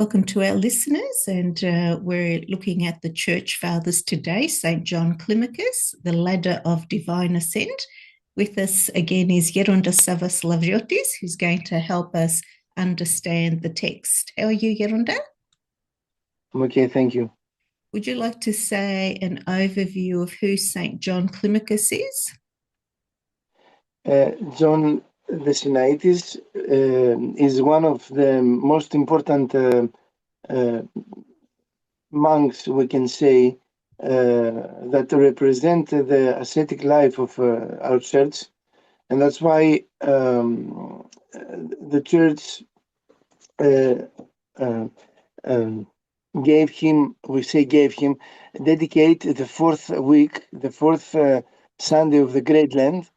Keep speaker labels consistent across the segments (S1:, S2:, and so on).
S1: Welcome to our listeners, and we're looking at the Church Fathers today, St. John Climacus, the ladder of divine ascent. With us again is Geronda Savvas Lavriotis, who's going to help us understand the text. How are you, Geronda?
S2: I'm okay, thank you.
S1: Would you like to say an overview of who St. John Climacus is?
S2: John the Sinaitis is one of the most important uh, monks, we can say, that represent the ascetic life of our church. And that's why the church uh, uh, um, dedicate the fourth week, the fourth Sunday of the Great Lent,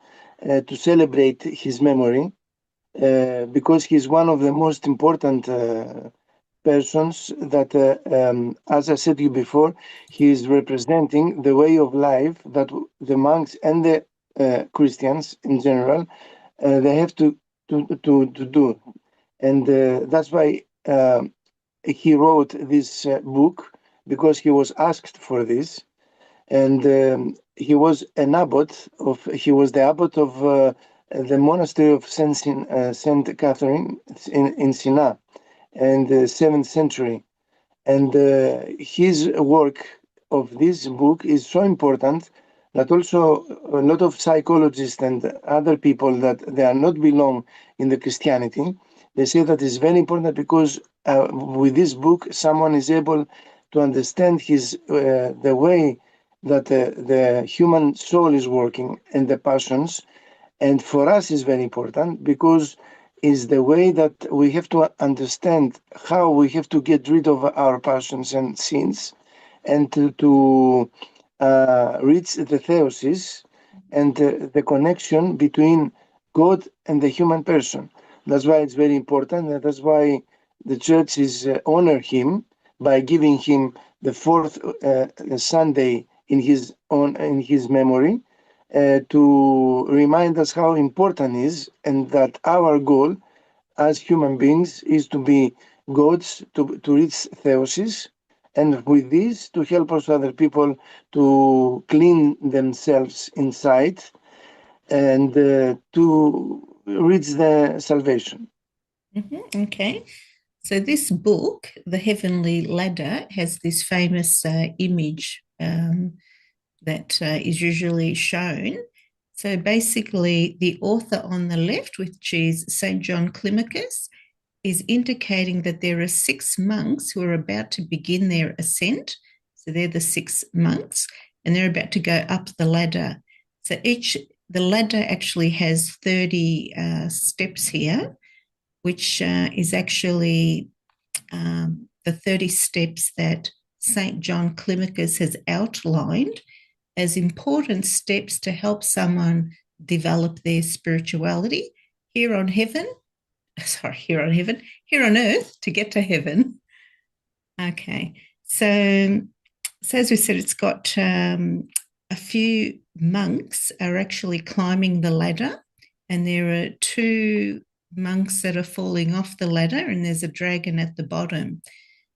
S2: to celebrate his memory, because he's one of the most important persons that, as I said to you before, he is representing the way of life that the monks and the Christians in general they have to do, and that's why he wrote this book, because he was asked for this, and he was the abbot of the monastery of Saint Catherine in Sina, in the 7th century. And his work of this book is so important that also a lot of psychologists and other people that they are not belong in the Christianity, they say that it's very important because with this book, someone is able to understand the way that the human soul is working and the passions. And for us is very important because is the way that we have to understand how we have to get rid of our passions and sins, and to reach the theosis and the connection between God and the human person. That's why it's very important, and that's why the church is honor him by giving him the fourth Sunday in his memory, to remind us how important is, and that our goal as human beings is to be gods, to reach theosis, and with this to help also other people to clean themselves inside, and to reach the salvation.
S1: Okay. So this book, The Heavenly Ladder, has this famous image that is usually shown. So basically, the author on the left, which is St. John Climacus, is indicating that there are 6 monks who are about to begin their ascent. So they're the 6 monks, and they're about to go up the ladder. So the ladder actually has 30 steps here, which is actually the 30 steps that St. John Climacus has outlined as important steps to help someone develop their spirituality here on earth to get to heaven. Okay, so as we said, it's got a few monks are actually climbing the ladder, and there are 2 monks that are falling off the ladder, and there's a dragon at the bottom.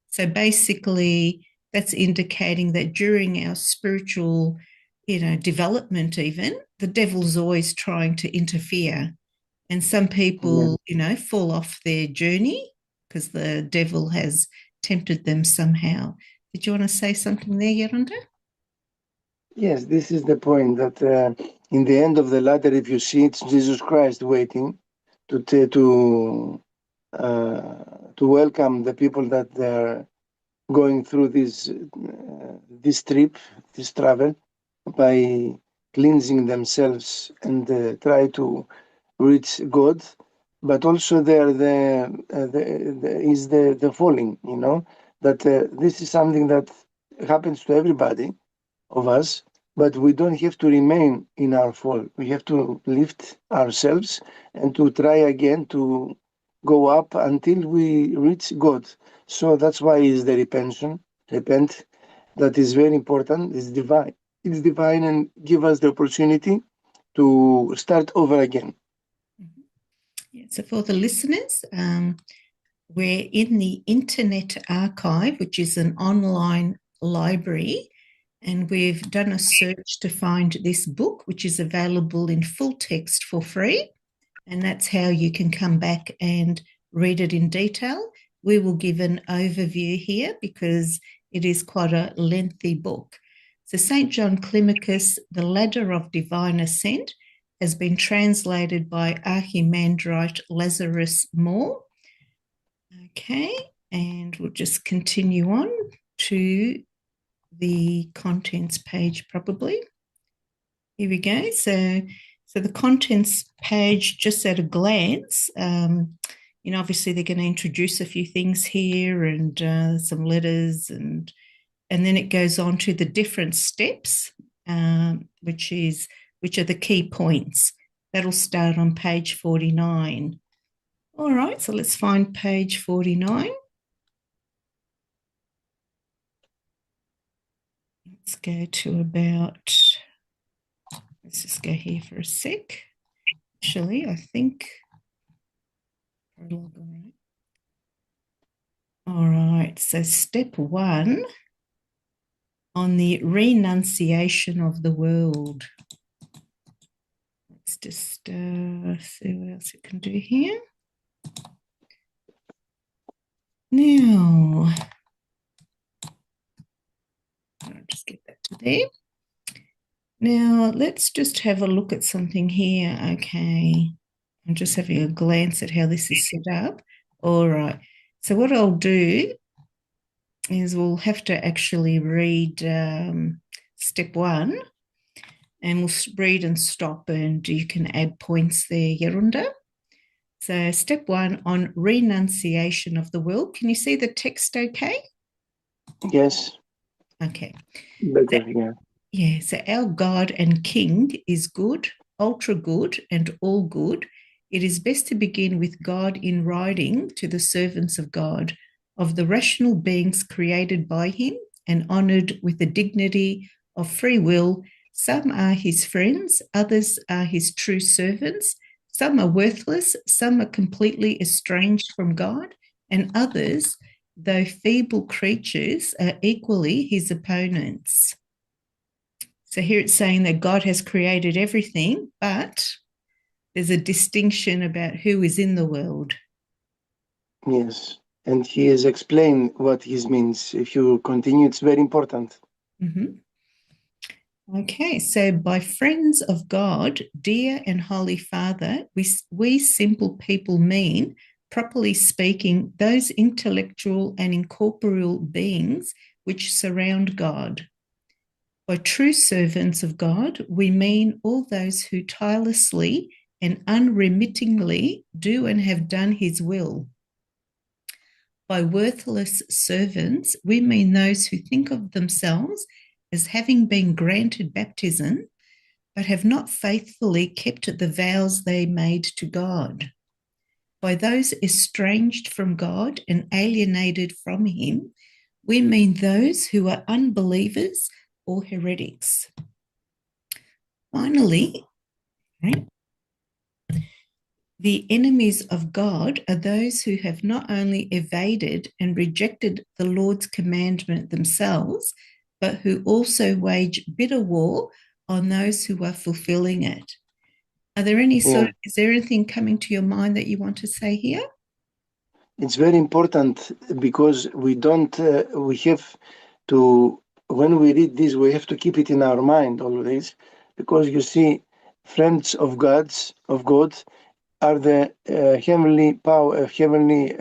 S1: So basically, that's indicating that during our spiritual, development, even the devil's always trying to interfere, and some people, fall off their journey because the devil has tempted them somehow. Did you want to say something there, Geronda?
S2: Yes, this is the point that in the end of the ladder, if you see, it's Jesus Christ waiting to to welcome the people that they're going through this trip, this travel, by cleansing themselves and try to reach God. But also there is the falling. That this is something that happens to everybody of us, but we don't have to remain in our fall. We have to lift ourselves and to try again to go up until we reach God. So that's why is the repent, that is very important. It's divine. It's divine and give us the opportunity to start over again.
S1: Yeah, so for the listeners, we're in the Internet Archive, which is an online library, and we've done a search to find this book, which is available in full text for free. And that's how you can come back and read it in detail. We will give an overview here because it is quite a lengthy book. So St. John Climacus, The Ladder of Divine Ascent, has been translated by Archimandrite Lazarus Moore. Okay, and we'll just continue on to the contents page probably. Here we go. So the contents page, just at a glance, obviously they're going to introduce a few things here and some letters, and then it goes on to the different steps, which are the key points. That'll start on page 49. All right, so let's find page 49. Let's go to let's just go here for a sec. Actually, I think. All right, so step 1 on the renunciation of the world. Let's just see what else we can do here. Now, I'll just get that to there. Now, let's just have a look at something here. Okay, I'm just having a glance at how this is set up. All right, so what I'll do is we'll have to actually read step 1, and we'll read and stop, and you can add points there, Geronda. So step 1 on renunciation of the will. Can you see the text okay?
S2: Yes.
S1: Okay.
S2: Better, yeah.
S1: Yeah, so our God and King is good, ultra good, and all good. It is best to begin with God in writing to the servants of God, of the rational beings created by him and honoured with the dignity of free will. Some are his friends, others are his true servants. Some are worthless, some are completely estranged from God, and others, though feeble creatures, are equally his opponents. So here it's saying that God has created everything, but there's a distinction about who is in the world.
S2: Yes, and he has explained what this means. If you continue, it's very important.
S1: Mm-hmm. Okay, so by friends of God, dear and holy Father, we simple people mean, properly speaking, those intellectual and incorporeal beings which surround God. By true servants of God, we mean all those who tirelessly and unremittingly do and have done his will. By worthless servants, we mean those who think of themselves as having been granted baptism, but have not faithfully kept the vows they made to God. By those estranged from God and alienated from him, we mean those who are unbelievers or heretics. Finally, the enemies of God are those who have not only evaded and rejected the Lord's commandment themselves, but who also wage bitter war on those who are fulfilling it. Are there any is there anything coming to your mind that you want to say here?
S2: It's very important because we have to, when we read this, we have to keep it in our mind always, because you see, friends of God are the heavenly power, heavenly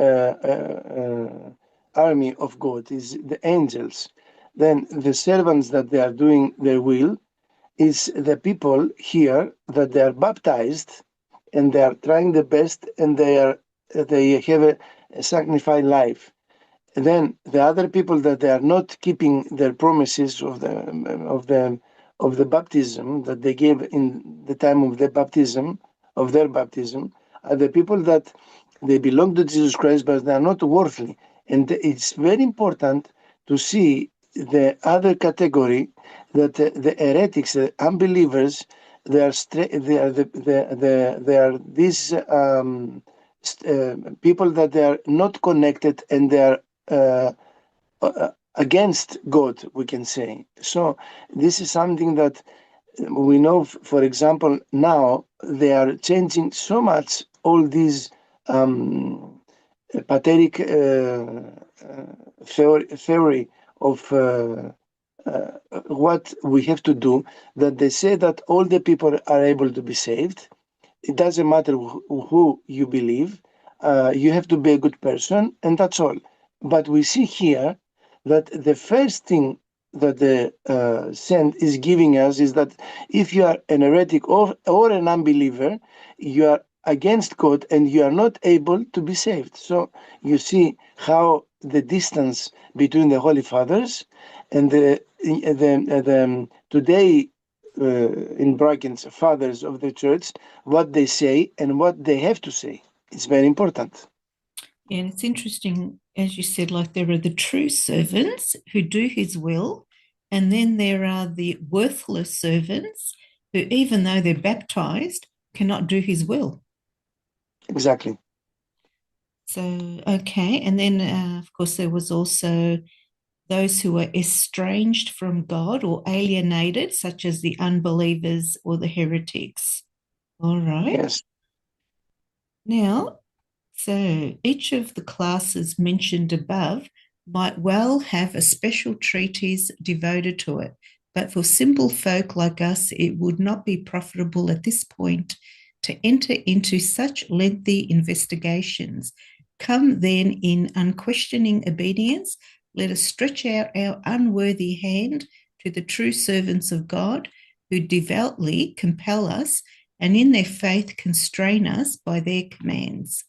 S2: army of God, is the angels. Then the servants that they are doing their will is the people here that they are baptized and they are trying the best, and they have a sanctified life. And then the other people that they are not keeping their promises of the baptism that they gave in the time of their baptism, are the people that they belong to Jesus Christ, but they are not worthy. And it's very important to see the other category, that the heretics, the unbelievers, they are these people that they are not connected and they are against God, we can say. So this is something that we know, for example, now they are changing so much all these pathetic theory of what we have to do, that they say that all the people are able to be saved. It doesn't matter who you believe. You have to be a good person, and that's all. But we see here that the first thing that the saint is giving us is that if you are an heretic or an unbeliever, you are against God and you are not able to be saved. So you see how the distance between the Holy Fathers and the today in brackets fathers of the church, what they say and what they have to say. It's very important.
S1: Yeah, and it's interesting, as you said, like there are the true servants who do his will, and then there are the worthless servants who, even though they're baptized, cannot do his will.
S2: Exactly.
S1: So, okay. And then, of course, there was also those who were estranged from God or alienated, such as the unbelievers or the heretics. All right.
S2: Yes.
S1: Now, so each of the classes mentioned above might well have a special treatise devoted to it, but for simple folk like us, it would not be profitable at this point to enter into such lengthy investigations. Come then in unquestioning obedience, let us stretch out our unworthy hand to the true servants of God, who devoutly compel us and in their faith constrain us by their commands.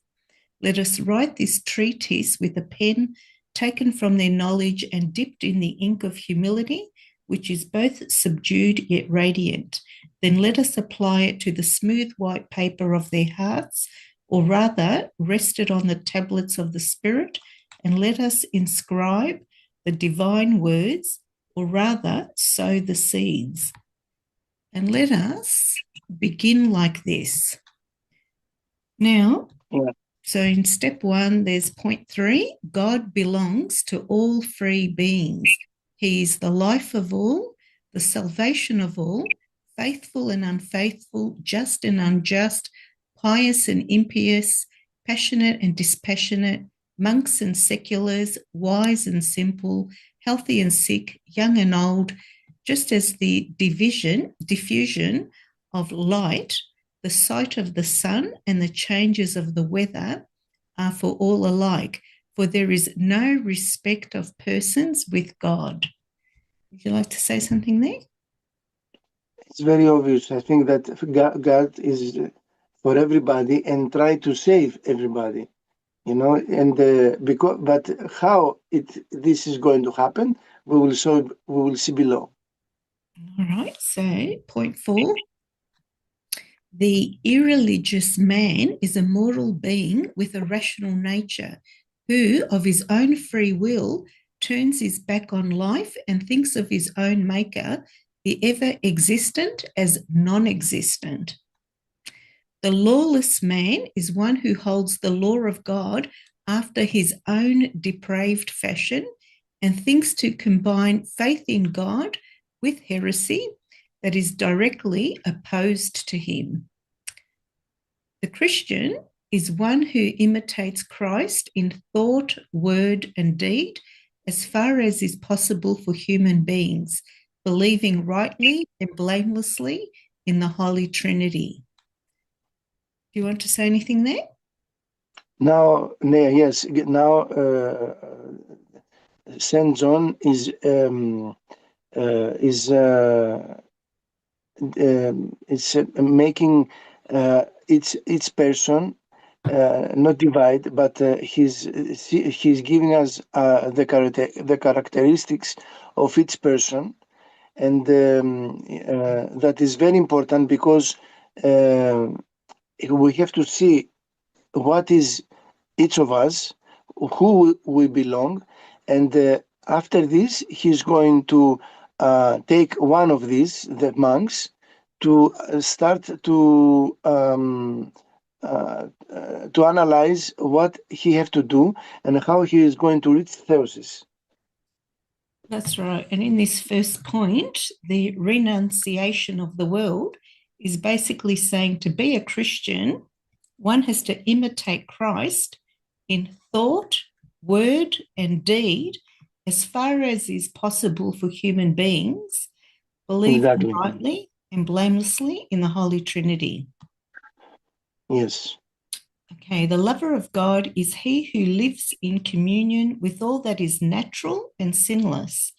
S1: Let us write this treatise with a pen taken from their knowledge and dipped in the ink of humility, which is both subdued yet radiant. Then let us apply it to the smooth white paper of their hearts, or rather rest it on the tablets of the Spirit, and let us inscribe the divine words, or rather sow the seeds. And let us begin like this. Now, so in step 1, there's point 3, God belongs to all free beings. He is the life of all, the salvation of all, faithful and unfaithful, just and unjust, pious and impious, passionate and dispassionate, monks and seculars, wise and simple, healthy and sick, young and old, just as the diffusion of light, the sight of the sun and the changes of the weather are for all alike, for there is no respect of persons with God. Would you like to say something there?
S2: It's very obvious. I think that God is for everybody and try to save everybody, and but how this is going to happen, we will see below.
S1: All right, so point 4. The irreligious man is a mortal being with a rational nature, who of his own free will turns his back on life and thinks of his own maker, the ever existent, as non-existent. The lawless man is one who holds the law of God after his own depraved fashion and thinks to combine faith in God with heresy that is directly opposed to him. The Christian is one who imitates Christ in thought, word, and deed as far as is possible for human beings, believing rightly and blamelessly in the Holy Trinity. Do you want to say anything there?
S2: Yes. Now, Saint John is making each person not divide, but he's giving us the characteristics of each person, and that is very important because we have to see what is each of us, who we belong, and after this, he's going to take one of these, the monks, to start to to analyze what he have to do and how he is going to reach theosis.
S1: That's right. And in this first point, the renunciation of the world is basically saying to be a Christian, one has to imitate Christ in thought, word, and deed as far as is possible for human beings, believing
S2: Exactly.
S1: rightly and blamelessly in the Holy Trinity.
S2: Yes.
S1: Okay, the lover of God is he who lives in communion with all that is natural and sinless,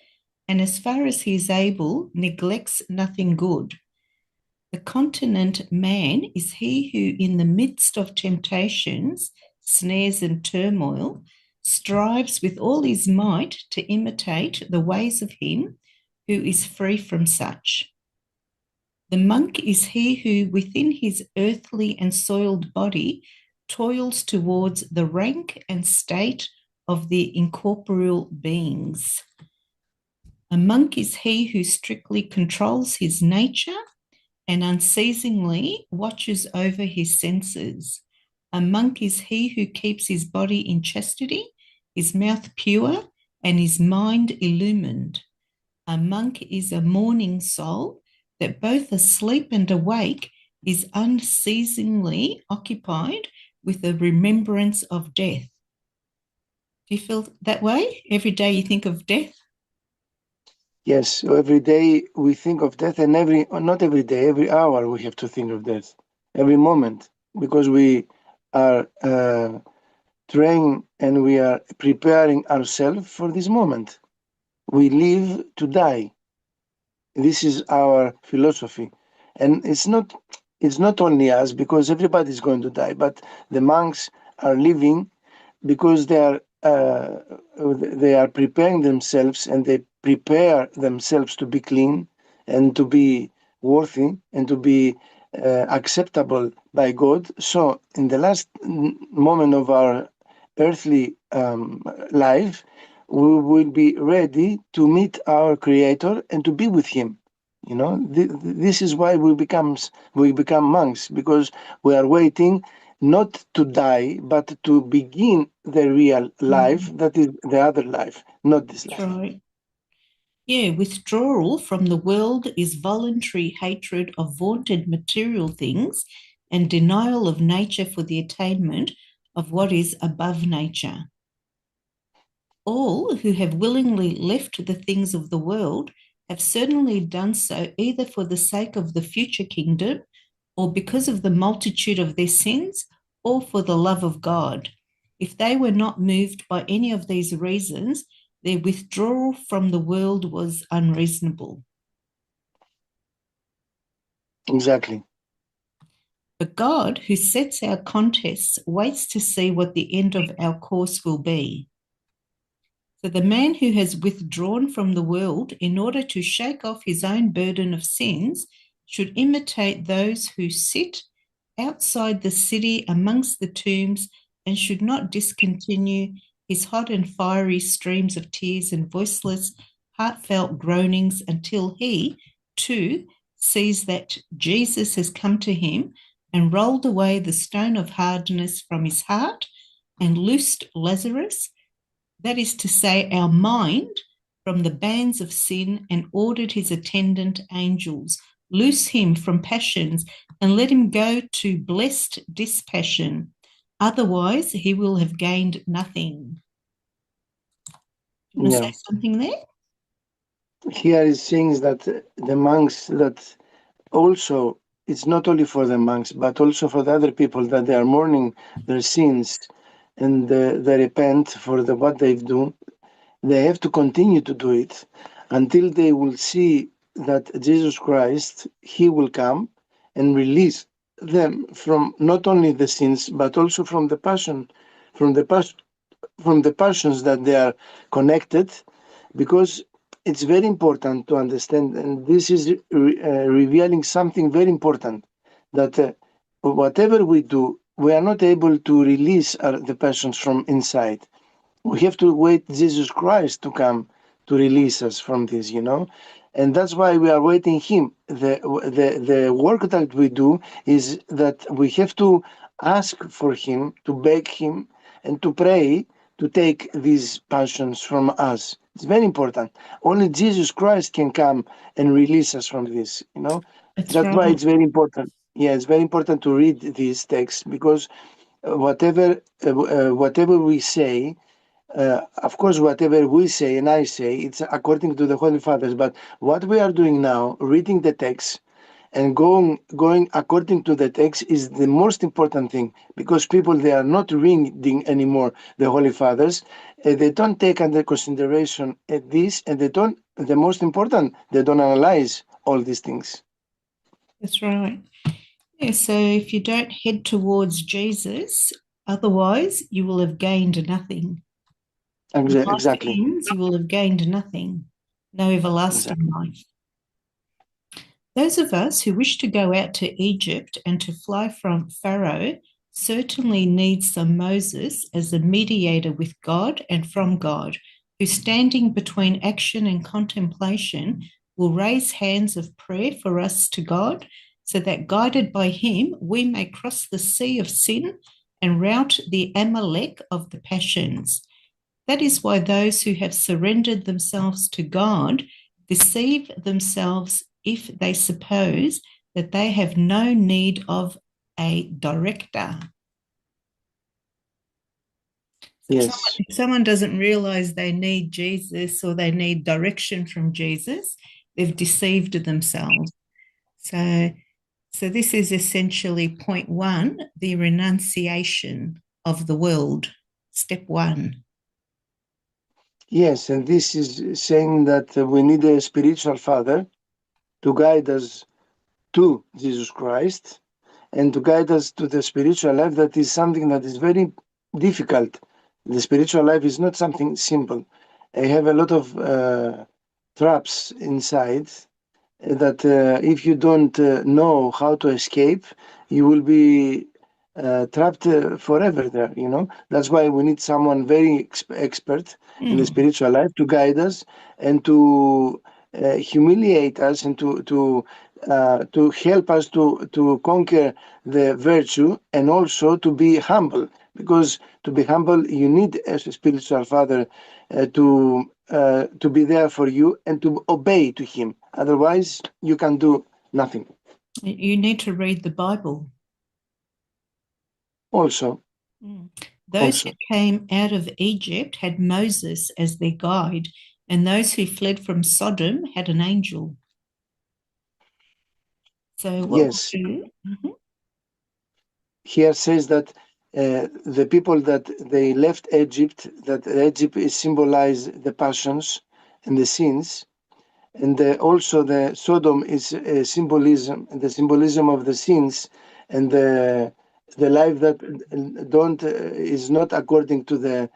S1: and as far as he is able, neglects nothing good. The continent man is he who, in the midst of temptations, snares, and turmoil, strives with all his might to imitate the ways of him who is free from such. The monk is he who, within his earthly and soiled body, toils towards the rank and state of the incorporeal beings. A monk is he who strictly controls his nature and unceasingly watches over his senses. A monk is he who keeps his body in chastity, his mouth pure, and his mind illumined. A monk is a morning soul that both asleep and awake is unceasingly occupied with the remembrance of death. Do you feel that way? Every day you think of death?
S2: Yes, so every day we think of death, and not every day, every hour we have to think of death, every moment, because we are trained and we are preparing ourselves for this moment. We live to die. This is our philosophy, and it's not only us, because everybody is going to die, but the monks are living because they are preparing themselves, and they prepare themselves to be clean and to be worthy and to be acceptable by God. So in the last moment of our earthly life, we will be ready to meet our Creator and to be with Him. You know, this is why we become monks, because we are waiting not to die, but to begin the real life, that is the other life, not this life.
S1: Right. Yeah, withdrawal from the world is voluntary hatred of vaunted material things and denial of nature for the attainment of what is above nature. All who have willingly left the things of the world have certainly done so either for the sake of the future kingdom, or because of the multitude of their sins, or for the love of God. If they were not moved by any of these reasons, their withdrawal from the world was unreasonable.
S2: Exactly.
S1: But God, who sets our contests, waits to see what the end of our course will be. So the man who has withdrawn from the world in order to shake off his own burden of sins should imitate those who sit outside the city amongst the tombs, and should not discontinue his hot and fiery streams of tears and voiceless, heartfelt groanings until he, too, sees that Jesus has come to him and rolled away the stone of hardness from his heart and loosed Lazarus, that is to say, our mind, from the bands of sin, and ordered his attendant angels, loose him from passions and let him go to blessed dispassion. Otherwise, he will have gained nothing. Do you want to say something there?
S2: Here it seems that the monks, that also, it's not only for the monks, but also for the other people, that they are mourning their sins and they repent for what they've done. They have to continue to do it until they will see that Jesus Christ, He will come and release them from not only the sins, but also from the passion, from the passions that they are connected, because it's very important to understand, and this is revealing something very important, that whatever we do, we are not able to release the passions from inside. We have to wait Jesus Christ to come to release us from this, and that's why we are waiting Him. The work that we do is that we have to ask for him, to beg him, and to pray to take these passions from us. It's very important. Only Jesus Christ can come and release us from this, you know.
S1: That's
S2: That's why
S1: right.
S2: it's very important. Yeah, it's very important to read these texts because whatever we say, of course, whatever we say and I say, it's according to the Holy Fathers. But what we are doing now, reading the text and going according to the text, is the most important thing, because people, they are not reading anymore the Holy Fathers. They don't take under consideration this, and they don't. The most important, they don't analyze all these things.
S1: That's right. Yeah, so if you don't head towards Jesus, otherwise you will have gained nothing. When life
S2: Exactly.
S1: ends, you will have gained nothing, no everlasting
S2: Exactly.
S1: life. Those of us who wish to go out to Egypt and to fly from Pharaoh certainly need some Moses as a mediator with God and from God, who, standing between action and contemplation, will raise hands of prayer for us to God, so that guided by him we may cross the sea of sin and rout the Amalek of the passions. That is why those who have surrendered themselves to God deceive themselves if they suppose that they have no need of a director. So
S2: Yes.
S1: if someone doesn't realize they need Jesus or they need direction from Jesus, they've deceived themselves. So, so this is essentially point one, the renunciation of the world. Step one.
S2: Yes, and this is saying that we need a spiritual father to guide us to Jesus Christ and to guide us to the spiritual life. That is something that is very difficult. The spiritual life is not something simple. I have a lot of traps inside that if you don't know how to escape, you will be trapped forever there. You know, that's why we need someone very expert in the
S1: Mm.
S2: spiritual life to guide us and to humiliate us and to help us to conquer the virtue, and also to be humble, because to be humble you need as a spiritual father to be there for you and to obey to him. Otherwise, you can do nothing.
S1: You need to read the Bible.
S2: Also,
S1: Mm. Those who
S2: also,
S1: came out of Egypt had Moses as their guide, and those who fled from Sodom had an angel. So what we'll
S2: yes.
S1: do,
S2: Here says that the people that they left Egypt, that Egypt is symbolize the passions and the sins, and also the Sodom is a symbolism, the symbolism of the sins, and the life that don't is not according to the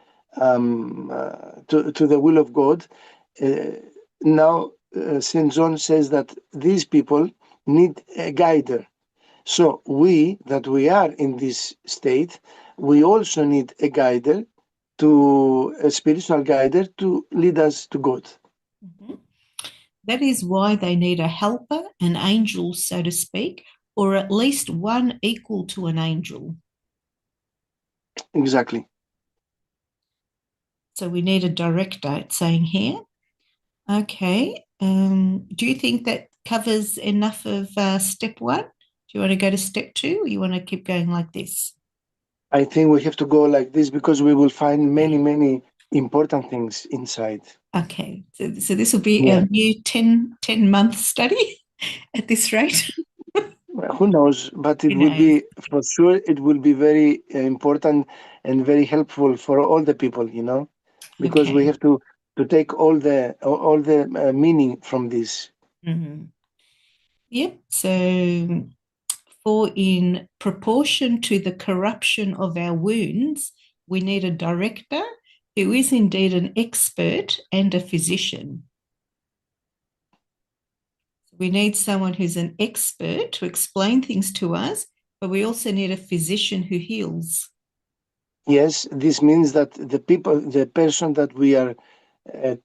S2: to the will of God. Uh, Now, Saint John says that these people need a guider. So we that we are in this state, we also need a guider, to a spiritual guider to lead us to God.
S1: mhm. That is why they need a helper, an angel, so to speak, or at least one equal to an angel.
S2: Exactly.
S1: So we need a director, it's saying here. Okay. Do you think that covers enough of step one? Do you want to go to step two, or you want to keep going like this?
S2: I think we have to go like this because we will find many, many important things inside.
S1: Okay, so this will be our
S2: Yeah.
S1: new 10-month study at this rate.
S2: Well, who knows? But it
S1: Who
S2: will
S1: knows?
S2: be, for sure, it will be very important and very helpful for all the people, you know, because we
S1: Okay.
S2: have to take all the meaning from this.
S1: Mhm. Yep. So, for in proportion to the corruption of our wounds, we need a director who is indeed an expert and a physician. We need someone who's an expert to explain things to us, but we also need a physician who heals.
S2: Yes, this means that the person that we are uh,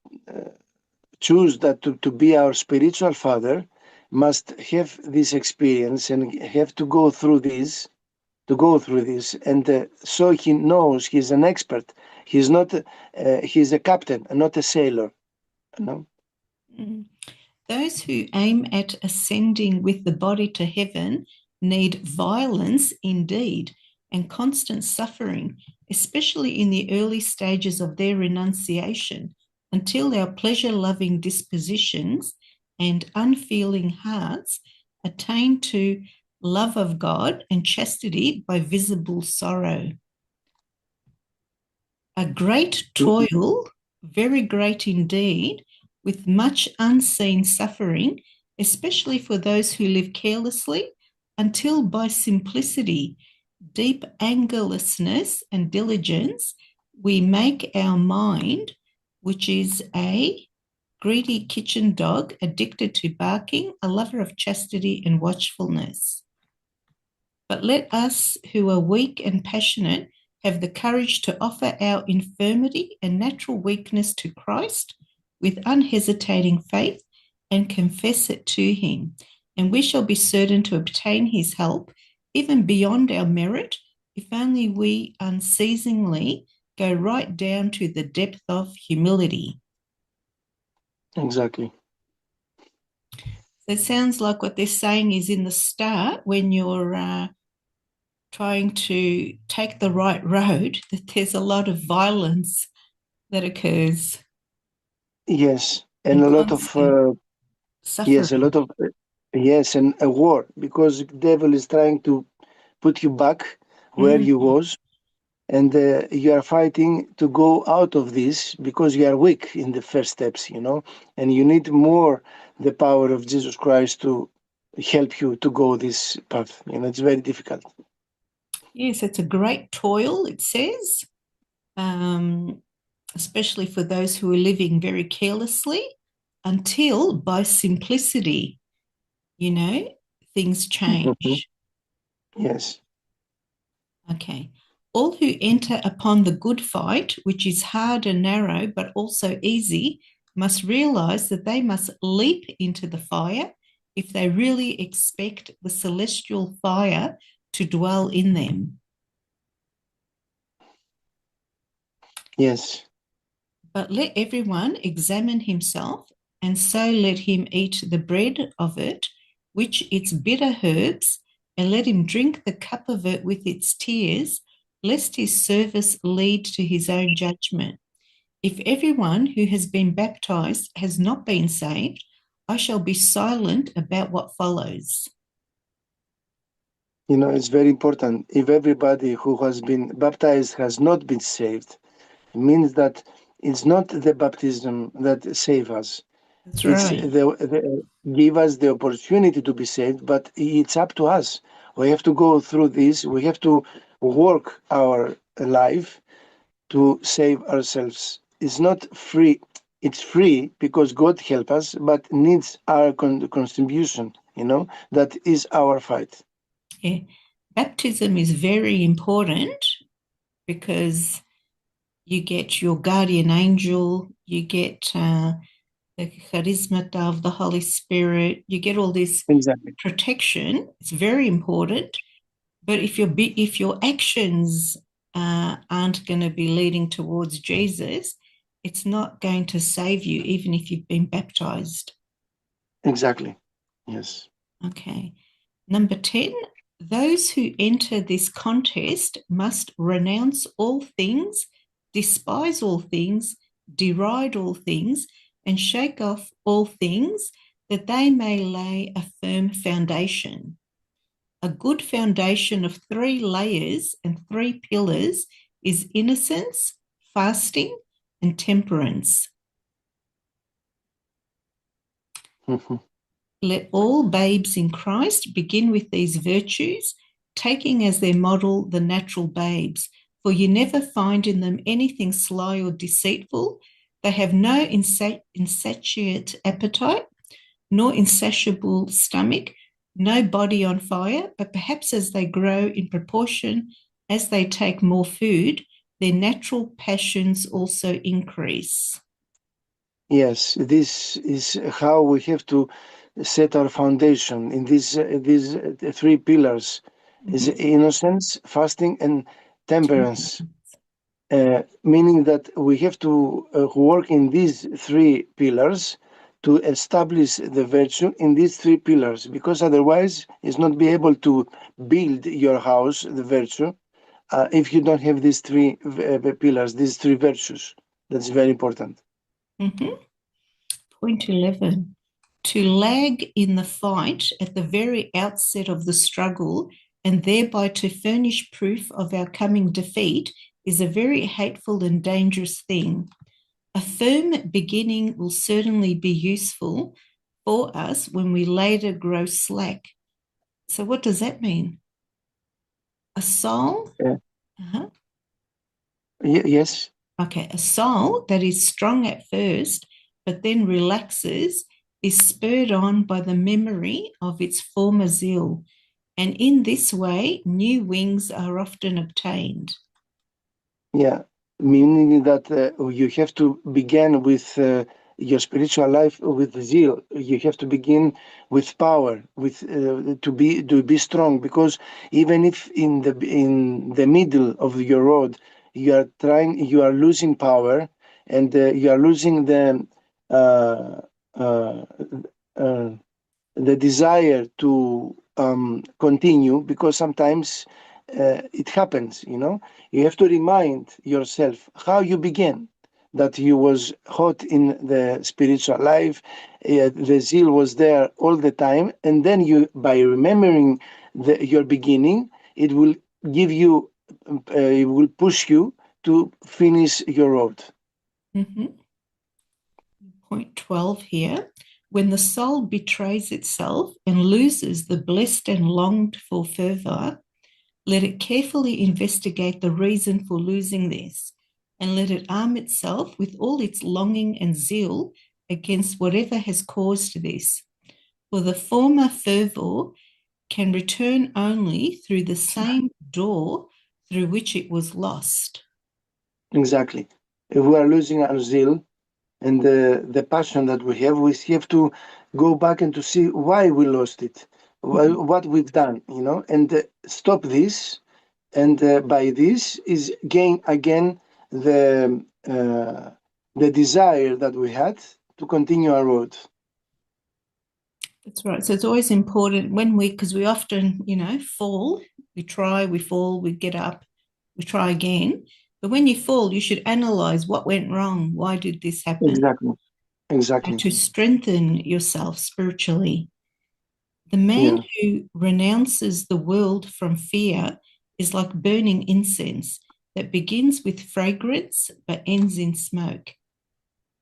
S2: choose that to be our spiritual father, must have this experience and have to go through this to go through this, and so he knows he's an expert. He's not. He's a captain and not a sailor. No.
S1: Mm. Those who aim at ascending with the body to heaven need violence indeed and constant suffering, especially in the early stages of their renunciation, until our pleasure-loving dispositions and unfeeling hearts attain to love of God and chastity by visible sorrow. A great toil, very great indeed, with much unseen suffering, especially for those who live carelessly, until by simplicity, deep angerlessness, and diligence, we make our mind, which is a greedy kitchen dog, addicted to barking, a lover of chastity and watchfulness. But let us who are weak and passionate have the courage to offer our infirmity and natural weakness to Christ with unhesitating faith and confess it to him, and we shall be certain to obtain his help, even beyond our merit, if only we unceasingly go right down to the depth of humility.
S2: Exactly.
S1: So it sounds like what they're saying is in the start, when you're trying to take the right road, that there's a lot of violence that occurs.
S2: Yes, and a lot of yes, a
S1: Suffering.
S2: lot of yes, and a war, because the devil is trying to put you back where you was, and you are fighting to go out of this because you are weak in the first steps, and you need more the power of Jesus Christ to help you to go this path. It's very difficult.
S1: Yes, it's a great toil, it says, especially for those who are living very carelessly, until by simplicity, things change.
S2: Yes.
S1: Okay. All who enter upon the good fight, which is hard and narrow, but also easy, must realize that they must leap into the fire if they really expect the celestial fire to dwell in them.
S2: Yes.
S1: But let everyone examine himself, and so let him eat the bread of it, which its bitter herbs, and let him drink the cup of it with its tears, lest his service lead to his own judgment. If everyone who has been baptized has not been saved, I shall be silent about what follows.
S2: It's very important. If everybody who has been baptized has not been saved, it means that it's not the baptism that saves us.
S1: That's
S2: It's
S1: right.
S2: give us the opportunity to be saved, but it's up to us. We have to go through this. We have to work our life to save ourselves. It's not free. It's free because God help us, but needs our contribution. That is our fight.
S1: Yeah. Baptism is very important because you get your guardian angel, you get the charisma of the Holy Spirit, you get all this
S2: Exactly.
S1: protection. It's very important. But if your actions aren't going to be leading towards Jesus, it's not going to save you, even if you've been baptized.
S2: Exactly. Yes.
S1: Okay. Number 10, those who enter this contest must renounce all things, despise all things, deride all things, and shake off all things, that they may lay a firm foundation. A good foundation of 3 layers and 3 pillars is innocence, fasting, and temperance. Let all babes in Christ begin with these virtues, taking as their model the natural babes, for you never find in them anything sly or deceitful. They have no insatiate appetite, nor insatiable stomach, no body on fire, but perhaps as they grow in proportion as they take more food, their natural passions also increase.
S2: Yes, this is how we have to set our foundation in these 3 pillars. is innocence, fasting, and temperance. Meaning that we have to work in these three pillars to establish the virtue in these three pillars, because otherwise it's not be able to build your house, the virtue, if you don't have these three pillars, these three virtues. That's very important.
S1: Point 11. To lag in the fight at the very outset of the struggle and thereby to furnish proof of our coming defeat is a very hateful and dangerous thing. A firm beginning will certainly be useful for us when we later grow slack. So what does that mean? A soul?
S2: Yes.
S1: Okay, a soul that is strong at first, but then relaxes, is spurred on by the memory of its former zeal. And in this way, new wings are often obtained.
S2: Yeah, meaning that you have to begin with your spiritual life with zeal. You have to begin with power, with to be strong. Because even if in the middle of your road you are losing power, and you are losing uh, uh, uh, the desire to continue, because sometimes it happens, you have to remind yourself how you began, that you was hot in the spiritual life, the zeal was there all the time, and then you, by remembering your beginning, it will give you, it will push you to finish your road.
S1: Point 12 here. When the soul betrays itself and loses the blessed and longed for fervor, let it carefully investigate the reason for losing this, and let it arm itself with all its longing and zeal against whatever has caused this. For the former fervor can return only through the same door through which it was lost.
S2: Exactly. If we are losing our zeal and the passion that we have to go back and to see why we lost it, what we've done, and stop this. And by this is gain again the desire that we had to continue our road.
S1: That's right. So it's always important because we often, fall, we try, we fall, we get up, we try again. But when you fall, you should analyze what went wrong. Why did this happen?
S2: Exactly.
S1: To strengthen yourself spiritually. The man who renounces the world from fear is like burning incense that begins with fragrance but ends in smoke.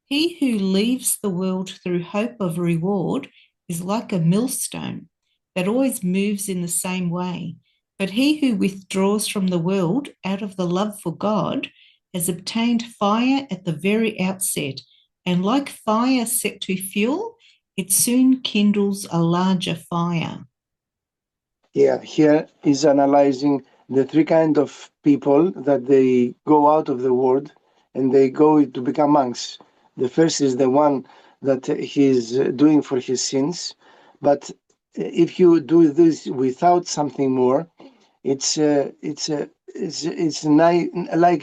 S1: He who leaves the world through hope of reward is like a millstone that always moves in the same way. But he who withdraws from the world out of the love for God has obtained fire at the very outset, and like fire set to fuel, it soon kindles a larger fire.
S2: Yeah, here is analyzing the three kind of people that they go out of the world and they go to become monks. The first is the one that he's doing for his sins, but if you do this without something more, it's like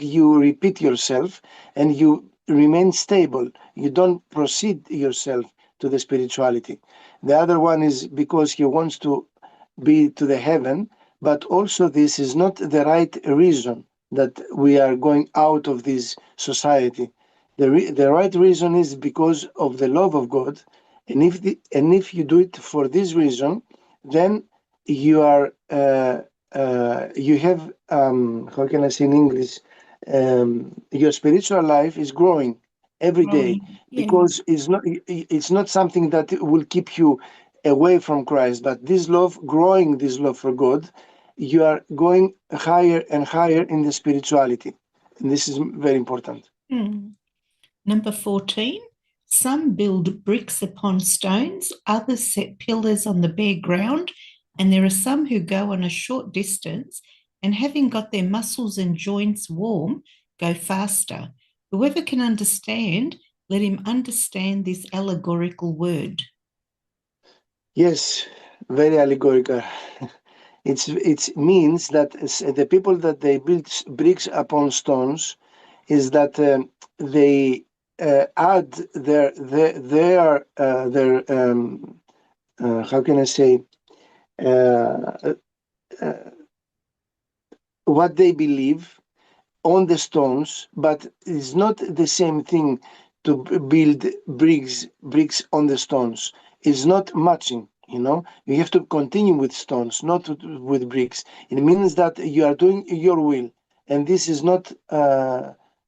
S2: you repeat yourself and you remain stable. You don't proceed yourself to the spirituality. The other one is because he wants to be to the heaven, but also this is not the right reason that we are going out of this society. The right reason is because of the love of God, and if you do it for this reason, then you are you have how can I say in English? Your spiritual life is growing every day, because it's not something that will keep you away from Christ, but this love, growing this love for God, you are going higher and higher in the spirituality. And this is very important.
S1: Number 14, some build bricks upon stones, others set pillars on the bare ground, and there are some who go on a short distance and, having got their muscles and joints warm, go faster. Whoever can understand, let him understand this allegorical word.
S2: Yes, very allegorical. It means that the people that they build bricks upon stones is that they add their how can I say uh, uh, what they believe on the stones, but it's not the same thing to build bricks on the stones. It's not matching. You have to continue with stones, not with bricks. It means that you are doing your will, and this is not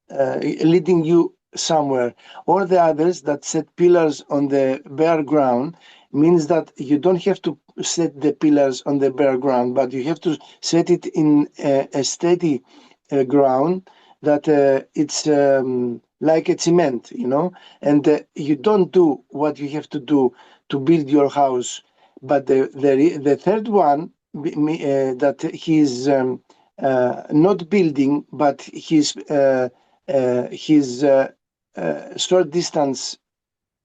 S2: leading you somewhere. Or the others that set pillars on the bare ground means that you don't have to set the pillars on the bare ground, but you have to set it in a steady ground that it's like a cement, and you don't do what you have to do to build your house. But the third one, that he's not building, but short distance.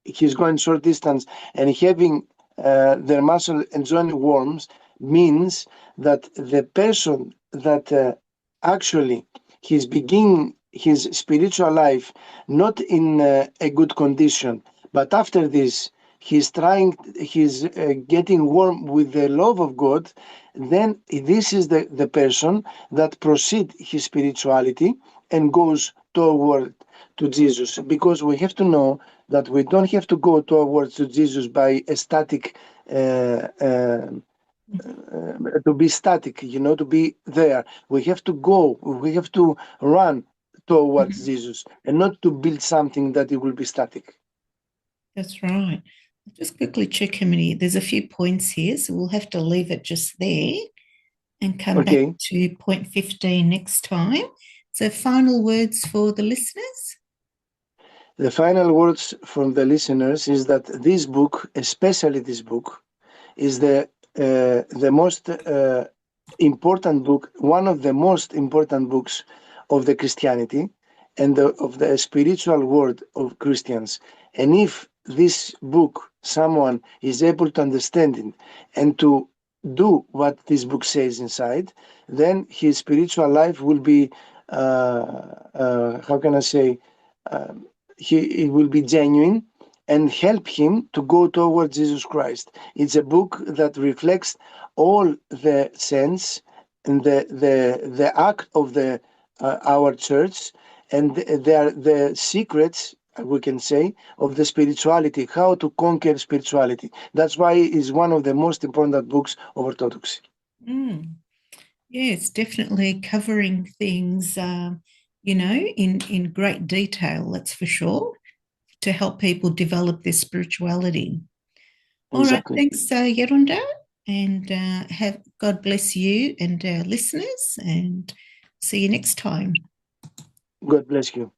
S2: He's going short distance and having their muscle and joint warms means that the person that actually he's beginning his spiritual life not in a good condition, but after this he's getting warm with the love of God, then this is the person that proceed his spirituality and goes toward to Jesus, because we have to know that we don't have to go towards to Jesus by a static to be static, to be there. We have to go, we have to run towards Jesus and not to build something that it will be static.
S1: That's right. I'll just quickly check how many. There's a few points here, so we'll have to leave it just there and come back
S2: Okay.
S1: to point 15 next time. So, final words for the listeners?
S2: The final words from the listeners is that this book, especially this book, is the most important book, one of the most important books of the Christianity and of the spiritual world of Christians. And if this book, someone is able to understand it and to do what this book says inside, then his spiritual life will be, how can I say, it will be genuine and help him to go towards Jesus Christ. It's a book that reflects all the sense and the act of the our church, and they are the secrets, we can say, of the spirituality, how to conquer spirituality. That's why it's one of the most important books of Orthodoxy.
S1: Mm. Yes, definitely covering things, in great detail, that's for sure, to help people develop their spirituality. All right,
S2: Exactly.
S1: thanks, Geronda, and have God bless you and our listeners, and see you next time.
S2: God bless you.